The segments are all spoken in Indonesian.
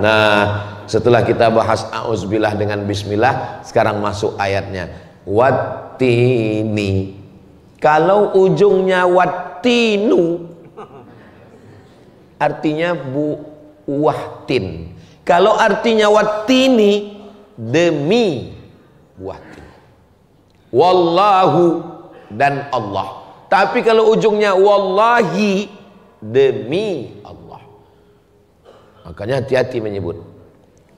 Nah, setelah kita bahas auzubillah dengan bismillah, sekarang masuk ayatnya. Wattini. Kalau ujungnya wattinu, artinya buah tin. Kalau artinya wattini, demi buah tin. Wallahu, dan Allah. Tapi kalau ujungnya wallahi, demi Allah. Makanya hati-hati menyebut.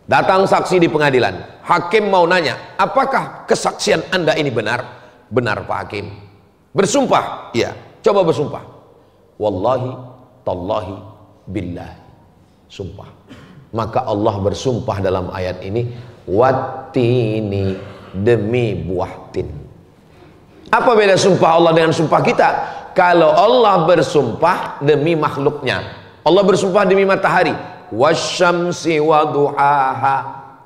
Datang saksi di pengadilan, hakim mau nanya, apakah kesaksian Anda ini benar? Benar Pak Hakim. Bersumpah? Iya. Coba bersumpah. Wallahi, tallahi, billahi. Sumpah. Maka Allah bersumpah dalam ayat ini, wattini, demi buah tin. Apa beda sumpah Allah dengan sumpah kita? Kalau Allah bersumpah demi makhluknya, Allah bersumpah demi matahari, wasyamsi waduhaha.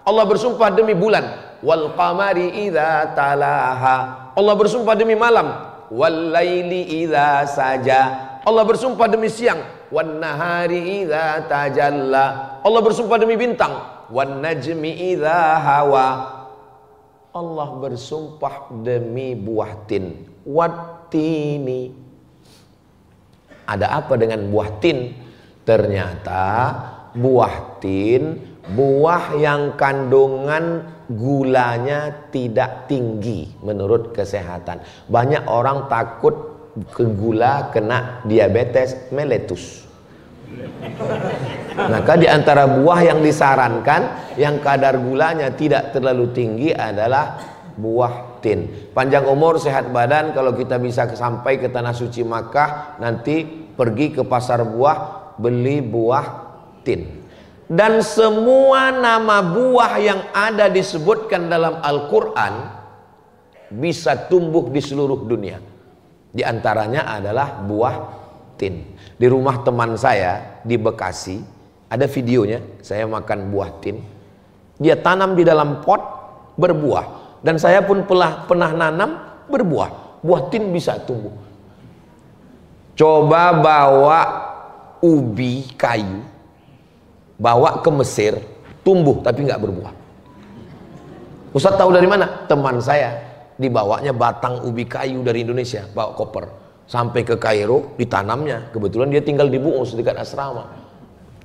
Allah bersumpah demi bulan, wal qamari idza talaha. Allah bersumpah demi malam, wal laili idza saja. Allah bersumpah demi siang, wan nahari idza tajalla. Allah bersumpah demi bintang, wan najmi idza hawa. Allah bersumpah demi buah tin, wattini. Ada apa dengan buah tin? Ternyata buah tin, buah yang kandungan gulanya tidak tinggi menurut kesehatan. Banyak orang takut ke gula, kena diabetes meletus. Maka di antara buah yang disarankan yang kadar gulanya tidak terlalu tinggi adalah buah tin. Panjang umur, sehat badan. Kalau kita bisa sampai ke tanah suci Makkah, nanti pergi ke pasar buah, beli buah tin. Dan semua nama buah yang ada disebutkan dalam Al-Quran bisa tumbuh di seluruh dunia. Di antaranya adalah buah tin. Di rumah teman saya di Bekasi ada videonya, saya makan buah tin. Dia tanam di dalam pot, berbuah. Dan saya pun pernah nanam, berbuah. Buah tin bisa tumbuh. Coba bawa ubi kayu, bawa ke Mesir, tumbuh tapi nggak berbuah. Ustaz tahu dari mana? Teman saya dibawanya batang ubi kayu dari Indonesia, bawa koper sampai ke Kairo, ditanamnya. Kebetulan dia tinggal di Bu'us dekat asrama.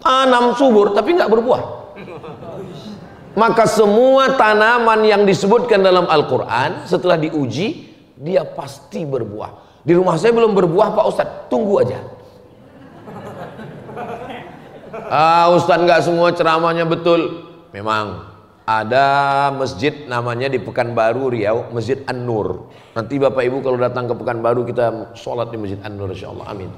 Tanam subur tapi nggak berbuah. Maka semua tanaman yang disebutkan dalam Al-Quran setelah diuji, dia pasti berbuah. Di rumah saya belum berbuah Pak Ustadz, tunggu aja. Ustadz nggak semua ceramahnya betul. Memang ada masjid namanya di Pekanbaru Riau, Masjid An-Nur. Nanti Bapak Ibu kalau datang ke Pekanbaru, kita sholat di Masjid An-Nur insyaallah. Amin.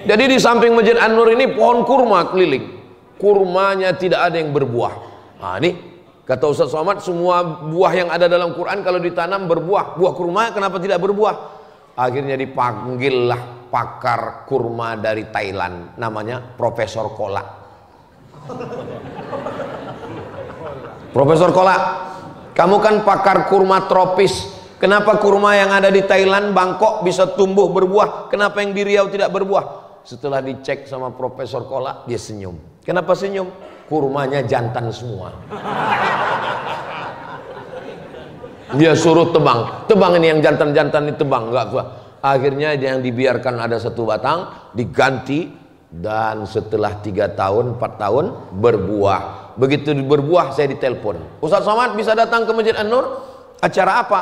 Jadi di samping Masjid An-Nur ini pohon kurma keliling. Kurmanya tidak ada yang berbuah. Nah ini kata Ustaz Somad, semua buah yang ada dalam Quran kalau ditanam berbuah. Buah kurma kenapa tidak berbuah? Akhirnya dipanggillah pakar kurma dari Thailand, namanya Profesor Kola. Profesor Kola, kamu kan pakar kurma tropis. Kenapa kurma yang ada di Thailand, Bangkok bisa tumbuh berbuah? Kenapa yang di Riau tidak berbuah? Setelah dicek sama Profesor Kola, dia senyum. Kenapa senyum? Kurmanya jantan semua. Dia suruh tebang. Tebang ini yang jantan-jantan ini tebang. Enggak gua. Akhirnya yang dibiarkan ada satu batang, diganti. Dan setelah 3 tahun, 4 tahun, berbuah. Begitu berbuah, saya ditelepon. Ustaz Somad bisa datang ke Masjid An-Nur? Acara apa?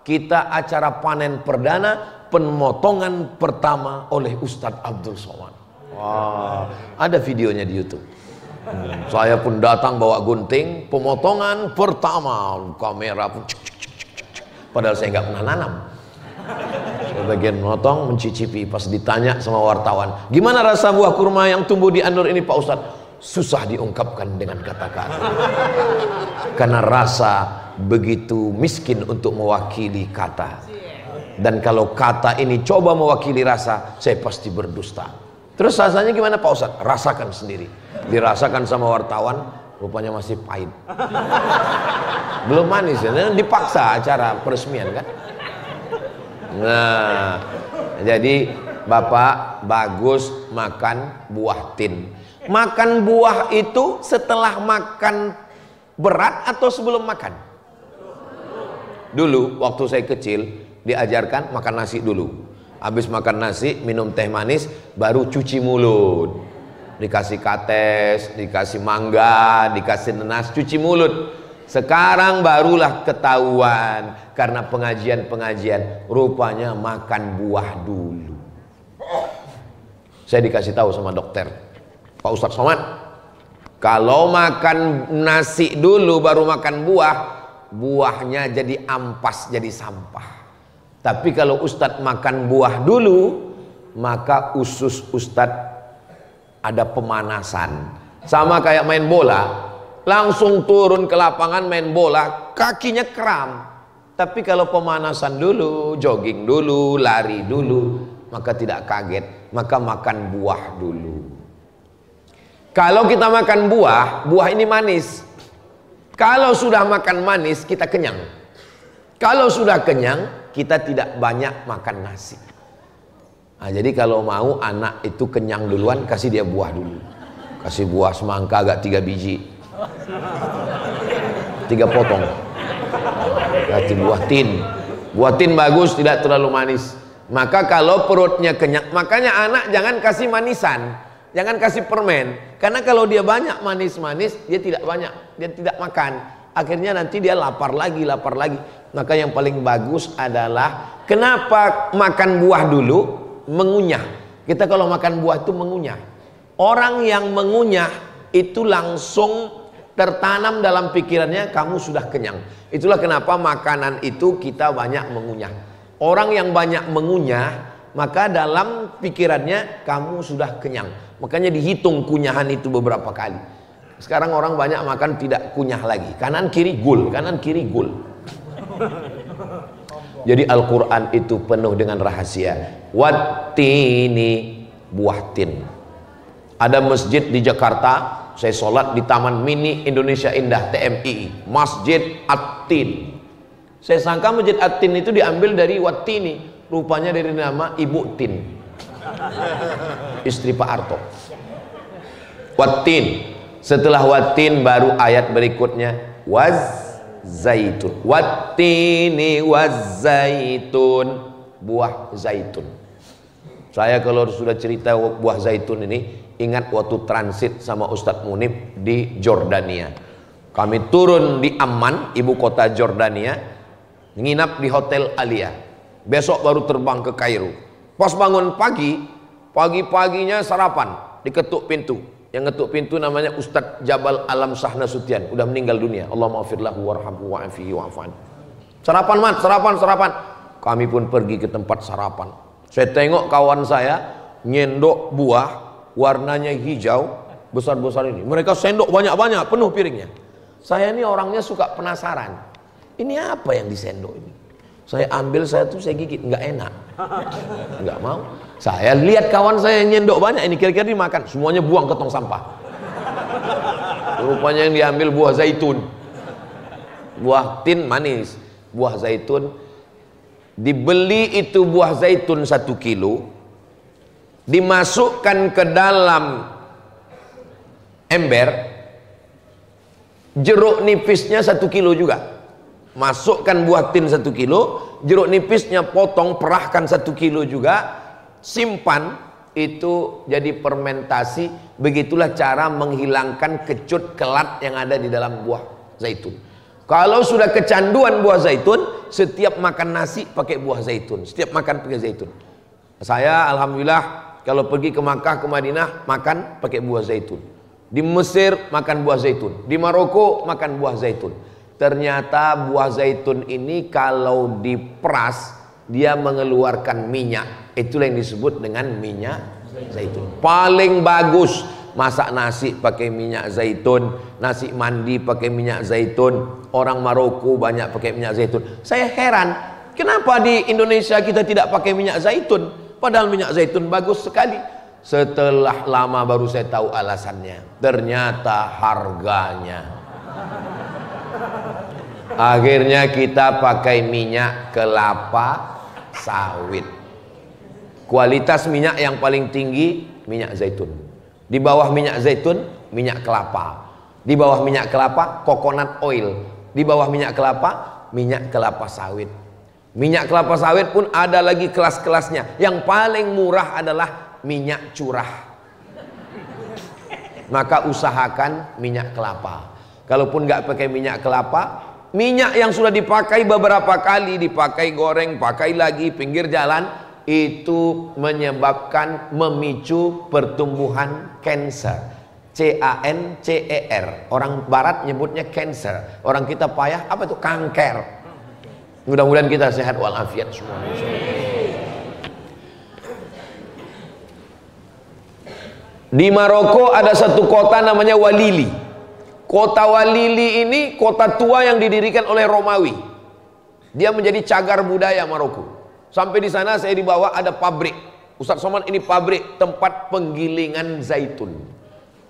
Kita acara panen perdana, pemotongan pertama oleh Ustadz Abdul Somad. Wah, ada videonya di YouTube. Saya pun datang bawa gunting, pemotongan pertama, kamera pun cek, cek, cek, cek, cek. Padahal saya nggak pernah nanam. Saya bagian memotong, mencicipi. Pas ditanya sama wartawan, gimana rasa buah kurma yang tumbuh di An-Nur ini Pak Ustadz? Susah diungkapkan dengan kata-kata. Karena rasa begitu miskin untuk mewakili kata. Dan kalau kata ini coba mewakili rasa, saya pasti berdusta. Terus rasanya gimana Pak Ustadz? Rasakan sendiri. Dirasakan sama wartawan, rupanya masih pahit. Belum manis ya, dipaksa acara peresmian kan. Nah, jadi Bapak bagus makan buah tin. Makan buah itu setelah makan berat atau sebelum makan? Dulu waktu saya kecil diajarkan makan nasi dulu. Habis makan nasi minum teh manis, baru cuci mulut. Dikasih kates, dikasih mangga, dikasih nanas, cuci mulut. Sekarang barulah ketahuan karena pengajian-pengajian, rupanya makan buah dulu. Saya dikasih tahu sama dokter, Pak Ustadz Somad, kalau makan nasi dulu baru makan buah, buahnya jadi ampas, jadi sampah. Tapi kalau Ustadz makan buah dulu, maka usus Ustadz ada pemanasan. Sama kayak main bola, langsung turun ke lapangan main bola, kakinya kram. Tapi kalau pemanasan dulu, jogging dulu, lari dulu, maka tidak kaget, maka makan buah dulu. Kalau kita makan buah, buah ini manis. Kalau sudah makan manis, kita kenyang. Kalau sudah kenyang, kita tidak banyak makan nasi. Nah, jadi kalau mau anak itu kenyang duluan, kasih dia buah dulu. Kasih buah semangka agak 3 biji, 3 potong. Kasih buah tin. Buah tin bagus, tidak terlalu manis. Maka kalau perutnya kenyang, makanya anak jangan kasih manisan, jangan kasih permen. Karena kalau dia banyak manis-manis, dia tidak banyak, dia tidak makan. Akhirnya nanti dia lapar lagi, lapar lagi. Maka yang paling bagus adalah, kenapa makan buah dulu? Mengunyah. Kita kalau makan buah itu mengunyah. Orang yang mengunyah itu langsung tertanam dalam pikirannya, kamu sudah kenyang. Itulah kenapa makanan itu kita banyak mengunyah. Orang yang banyak mengunyah, maka dalam pikirannya kamu sudah kenyang. Makanya dihitung kunyahan itu beberapa kali. Sekarang orang banyak makan tidak kunyah lagi. Kanan kiri gul, kanan kiri gul. Jadi Al-Quran itu penuh dengan rahasia. Wattini, buah tin. Ada masjid di Jakarta, saya sholat di Taman Mini Indonesia Indah TMI, Masjid At-Tin. Saya sangka Masjid At-Tin itu diambil dari Wattini, rupanya dari nama Ibu Tin, istri Pak Harto. Wattin. Setelah Wattin baru ayat berikutnya waz zaitun. Wattini waz zaitun, buah zaitun. Saya kalau sudah cerita buah zaitun ini, ingat waktu transit sama Ustadz Munib di Jordania. Kami turun di Amman, ibu kota Jordania, nginap di Hotel Alia. Besok baru terbang ke Kairo. Pas bangun pagi, pagi-paginya sarapan, diketuk pintu. Yang ngetuk pintu namanya Ustadz Jabal Alam Sahna Sutian, udah meninggal dunia. Allahumma afirlahu warhamhu wa'afihi wa'afan. Sarapan mat, sarapan, sarapan. Kami pun pergi ke tempat sarapan. Saya tengok kawan saya nyendok buah warnanya hijau besar-besar ini. Mereka sendok banyak-banyak, penuh piringnya. Saya ini orangnya suka penasaran. Ini apa yang disendok ini? Saya ambil, saya gigit, nggak enak, nggak mau. Saya lihat kawan saya yang nyendok banyak, ini kira-kira dimakan, semuanya buang ke tong sampah. Rupanya yang diambil buah zaitun. Buah tin manis, buah zaitun. Dibeli itu buah zaitun 1 kilo, dimasukkan ke dalam ember, jeruk nipisnya 1 kilo juga. Masukkan buah tin 1 kilo, jeruk nipisnya potong, perahkan 1 kilo juga, simpan, itu jadi fermentasi. Begitulah cara menghilangkan kecut kelat yang ada di dalam buah zaitun. Kalau sudah kecanduan buah zaitun, setiap makan nasi pakai buah zaitun, setiap makan pakai zaitun. Saya alhamdulillah kalau pergi ke Makkah, ke Madinah, makan pakai buah zaitun. Di Mesir makan buah zaitun, di Maroko makan buah zaitun. Ternyata buah zaitun ini kalau diperas, dia mengeluarkan minyak. Itulah yang disebut dengan minyak zaitun. Paling bagus masak nasi pakai minyak zaitun, nasi mandi pakai minyak zaitun. Orang Maroko banyak pakai minyak zaitun. Saya heran, kenapa di Indonesia kita tidak pakai minyak zaitun? Padahal minyak zaitun bagus sekali. Setelah lama baru saya tahu alasannya. Ternyata harganya. Akhirnya kita pakai minyak kelapa sawit. Kualitas minyak yang paling tinggi minyak zaitun. Di bawah minyak zaitun, minyak kelapa. Di bawah minyak kelapa, coconut oil. Di bawah minyak kelapa, minyak kelapa sawit. Minyak kelapa sawit pun ada lagi kelas-kelasnya. Yang paling murah adalah minyak curah. Maka usahakan minyak kelapa. Kalaupun nggak pakai minyak kelapa, minyak yang sudah dipakai beberapa kali, dipakai goreng, pakai lagi pinggir jalan, itu menyebabkan memicu pertumbuhan kanker. C-A-N-C-E-R. Orang barat nyebutnya cancer. Orang kita payah apa itu? Kanker. Mudah-mudahan kita sehat walafiat semua. Di Maroko ada satu kota namanya Walili. Kota Walili ini kota tua yang didirikan oleh Romawi. Dia menjadi cagar budaya Maroko. Sampai di sana saya dibawa ada pabrik. Ustaz Somad, ini pabrik tempat penggilingan zaitun.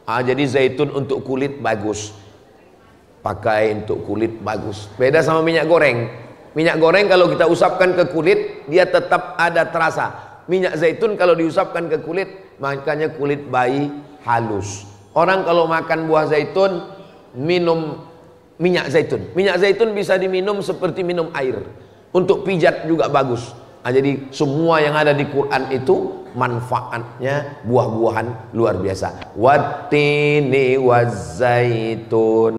Jadi zaitun untuk kulit bagus. Pakai untuk kulit bagus. Beda sama minyak goreng. Minyak goreng kalau kita usapkan ke kulit, dia tetap ada terasa. Minyak zaitun kalau diusapkan ke kulit, makanya kulit bayi halus. Orang kalau makan buah zaitun, minum minyak zaitun. Minyak zaitun bisa diminum seperti minum air. Untuk pijat juga bagus. Jadi semua yang ada di Quran itu manfaatnya buah-buahan luar biasa. Wattini wazzaitun.